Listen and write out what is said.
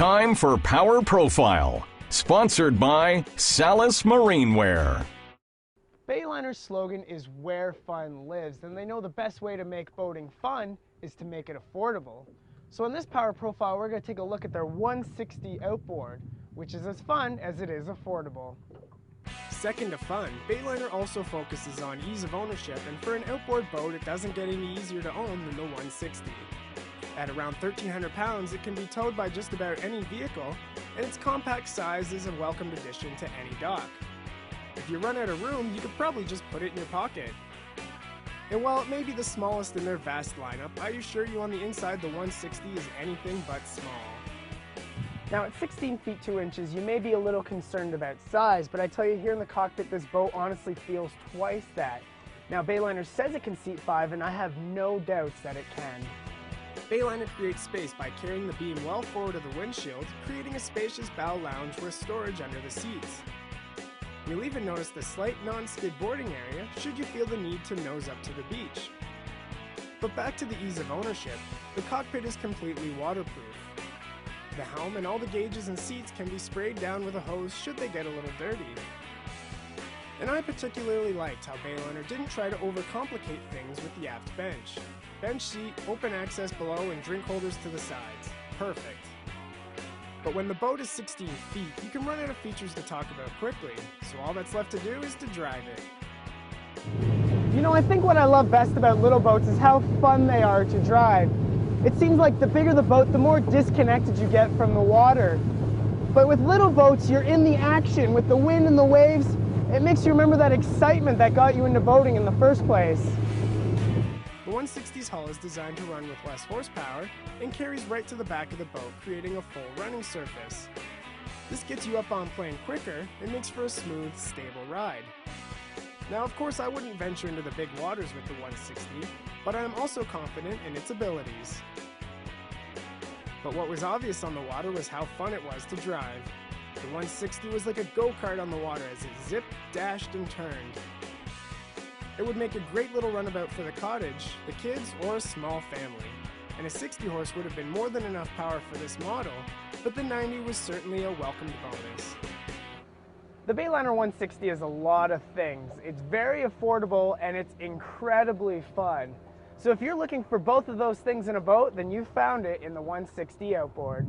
time for Power Profile, sponsored by Salis Marineware. Bayliner's slogan is "Where Fun Lives," and they know the best way to make boating fun is to make it affordable. So in this Power Profile, we're going to take a look at their 160 outboard, which is as fun as it is affordable. Second to fun, Bayliner also focuses on ease of ownership, and for an outboard boat, it doesn't get any easier to own than the 160. At around 1,300 pounds, it can be towed by just about any vehicle, and its compact size is a welcomed addition to any dock. If you run out of room, you could probably just put it in your pocket. And while it may be the smallest in their vast lineup, I assure you on the inside the 160 is anything but small. Now at 16 feet 2 inches, you may be a little concerned about size, but I tell you here in the cockpit, this boat honestly feels twice that. Now Bayliner says it can seat 5, and I have no doubts that it can. Bayliner creates space by carrying the beam well forward of the windshield, creating a spacious bow lounge with storage under the seats. You'll even notice the slight non-skid boarding area should you feel the need to nose up to the beach. But back to the ease of ownership, the cockpit is completely waterproof. The helm and all the gauges and seats can be sprayed down with a hose should they get a little dirty. And I particularly liked how Bayliner didn't try to overcomplicate things with the aft bench. Bench seat, open access below, and drink holders to the sides. Perfect. But when the boat is 16 feet, you can run out of features to talk about quickly, so all that's left to do is to drive it. You know, I think what I love best about little boats is how fun they are to drive. It seems like the bigger the boat, the more disconnected you get from the water. But with little boats, you're in the action. With the wind and the waves, it makes you remember that excitement that got you into boating in the first place. The 160's hull is designed to run with less horsepower and carries right to the back of the boat, creating a full running surface. This gets you up on plane quicker and makes for a smooth, stable ride. Now, of course, I wouldn't venture into the big waters with the 160, but I am also confident in its abilities. But what was obvious on the water was how fun it was to drive. The 160 was like a go-kart on the water as it zipped, dashed, and turned. It would make a great little runabout for the cottage, the kids, or a small family. And a 60 horse would have been more than enough power for this model, but the 90 was certainly a welcomed bonus. The Bayliner 160 is a lot of things. It's very affordable and it's incredibly fun. So if you're looking for both of those things in a boat, then you found it in the 160 outboard.